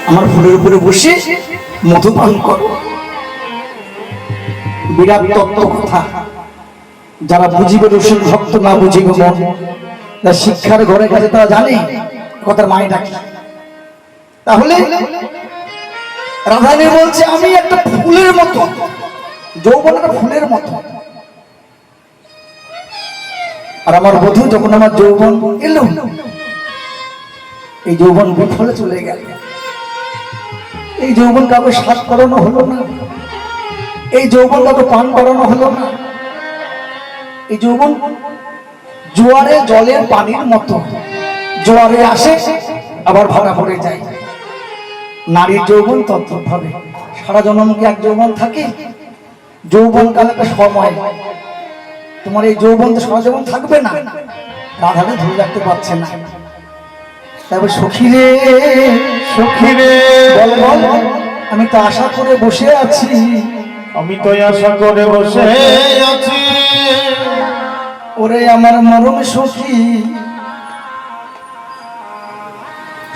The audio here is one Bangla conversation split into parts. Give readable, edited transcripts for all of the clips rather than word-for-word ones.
আমার ফুলের উপরে বসে মধু পান করো। বিরাট তত্ত্ব কথা, যারা বুঝিবে রসিক ভক্ত, না বুঝিবে মন। শিক্ষার ঘরে কাছে তারা জানে কথার মায় ডাকে। তাহলে রাধারানী বলছে আমি একটা ফুলের মতো, যৌবন একটা ফুলের মতো। আর আমার বধূ যখন আমার যৌবন এলো, এই যৌবন বিফলে চলে গেল। এই যৌবন কাউকে সাত করানো হলো না, এই যৌবন কাউকে পান করানো হলো না। এই যৌবন জোয়ারে জলের পানির মতো, জোয়ারে আসে আবার ভাঙা পড়ে যায়। নারীর যৌবন তদ্রুপভাবে সারা জন্ম কি এক যৌবন থাকে? যৌবন কাল একটা সময়, তোমার এই যৌবন তো সারা জীবন থাকবে না। রাধাকে ধরে রাখতে পারছে না। তারপর সখী রে, সখী রে, বল বল, আমি তো আশা করে বসে আছি, আমি তো আশা করে বসে আছি। ওরে আমার মরম সখী,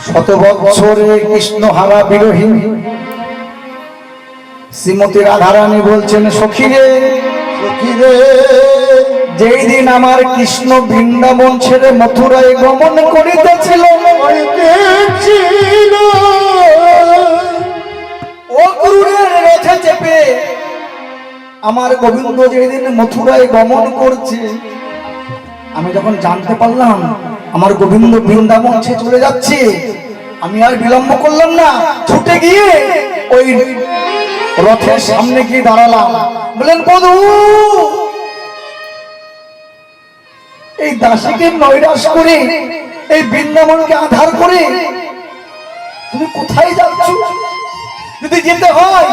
শত বৎসরে কৃষ্ণ হারা বিরহী শ্রীমতী রাধারানী বলছেন সখী রে, সখী রে, যেই দিন আমার কৃষ্ণ বৃন্দাবন ছেড়ে মথুরায় গমন করিতেছিল, অক্রূরের রথে চেপে আমার গোবিন্দ যেদিন মথুরায় গমন করছে, আমি যখন জানতে পারলাম আমার গোবিন্দ বৃন্দাবন ছেড়ে চলে যাচ্ছে, আমি আর বিলম্ব করলাম না, ছুটে গিয়ে ওই রথের সামনে গিয়ে দাঁড়ালাম। বলেন বধূ, এই দাসীকে নৈরাশ করে, এই বৃন্দাবনকে আধার করে তুমি কোথায় যাচ্ছ? যদি যেতে হয়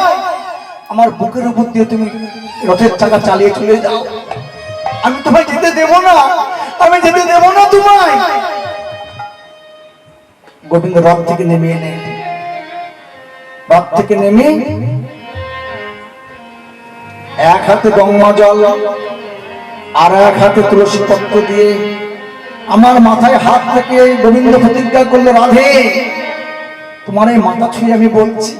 আমার বুকের উপর দিয়ে তুমি রথের চাকা চালিয়ে চলে যাও, আমি তোমায় যেতে দেব না, আমি যেতে দেব না তোমায়। গোবিন্দ রথ থেকে নেমে এনে, রথ থেকে নেমে এক হাতে গঙ্গা জল আর এক হাতে তুলসী পত্র দিয়ে আমার মাথায় হাত থেকে গোবিন্দ প্রতিজ্ঞা করলো, রাধে তোমার এই মাথা ছুঁয়ে আমি বলছি,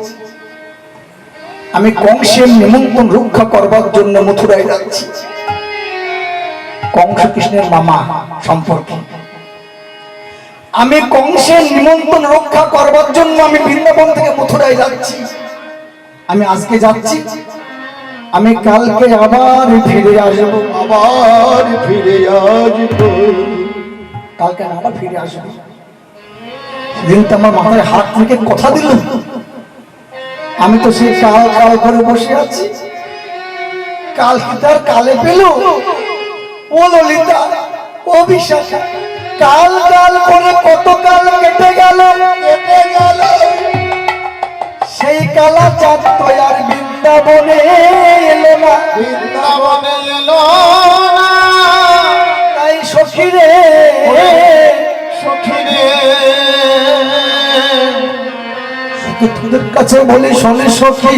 আমি কংসের নিমন্ত্রণ রক্ষা করবার জন্য মথুরায় যাচ্ছি। কংস কৃষ্ণের মামা সম্পর্কে, আমি কংসের নিমন্ত্রণ রক্ষা করবার জন্য আমি বৃন্দাবন থেকে মথুরায় যাচ্ছি। আমি আজকে যাচ্ছি, আমি কালকে আবার ফিরে আসবো, আবার ফিরে আসবো। কালকে আবার ফিরে আসবো। সেদিন তো আমার মাথায় হাত থেকে কথা দিল, আমি তো সে কাল কাল করে বসে আছি। কাল তার কালে পেল, ও ললিতা, ও বিশাখা, কাল কাল করে কত কাল কেটে গেল, কেটে গেল। সেই কালা চাঁদ তো আর বৃন্দাবনে এলো না, বৃন্দাবনে এলো না। তাই সখী রে, সখী রে, তোদের কাছে বলি শোনে সখী,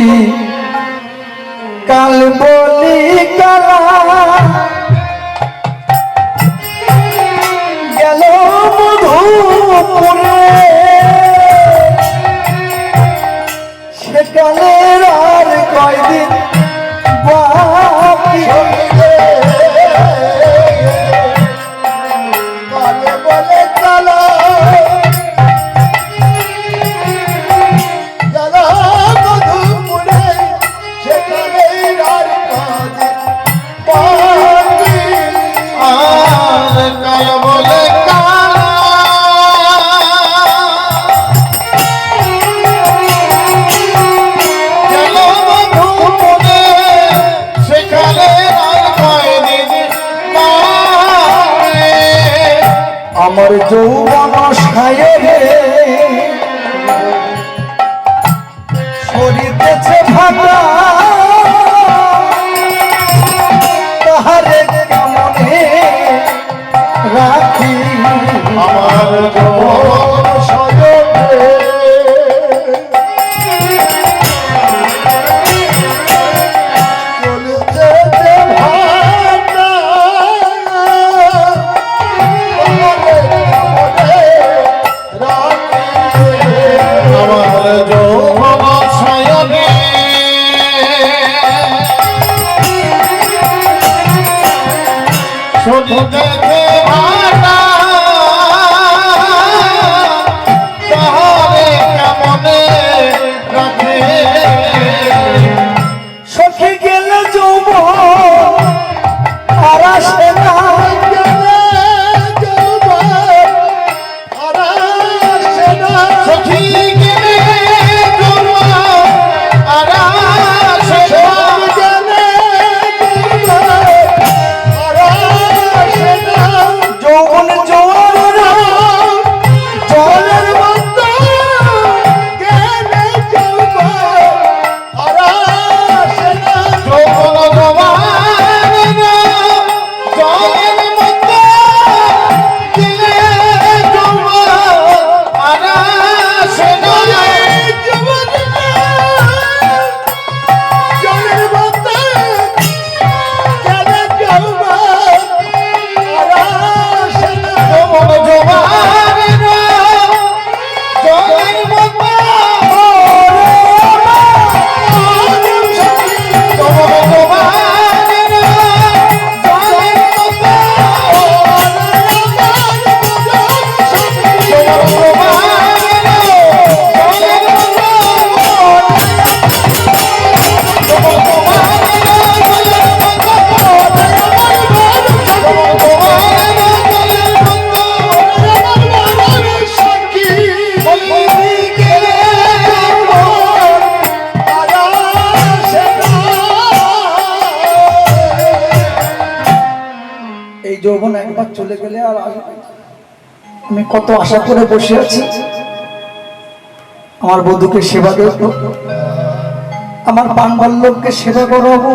কাল বলি কালা গেল মধুপুরে, সে কালের আর কয়দিন বাকি। কালে বলে কালা গেল মধুপুরে, সেখানে আর কদিন বাকি। আর কাল বলে কালা গেল মধুপুরে, সেখানে আর কদিন বাকি। আমার যৌবন সায়ে রে সরিতেছে ভাটা, তাহারে কেমনে রাখি। আমার যৌবন সজনে চলছে যে ভাটা, তাহারে কেমনে রাখি। আমার দেখে ভাটা তাহলে কেমনে রাখে সখী গেলে যৌবন আর আসে না, সখী গেলে যৌবন আর আসে না। যৌবন জোয়ার জলের মতো গেলে যৌবন আর আসে না। যৌবন জওয়ানের জলের মতো গেলে যৌবন আর আসে না। জলের মতো গেলে যৌবন আর আসে না। যৌবন জওয়ানের জলের মতো যৌবন জওয়ানের জলের মতো যৌবন জওয়ানের এই যৌবন একবার চলে গেলে আর আসবে না। আমি কত আশা করে বসে আছি আমার বধূকে সেবা দেব, আমার পান বল্লভকে সেবা করবো।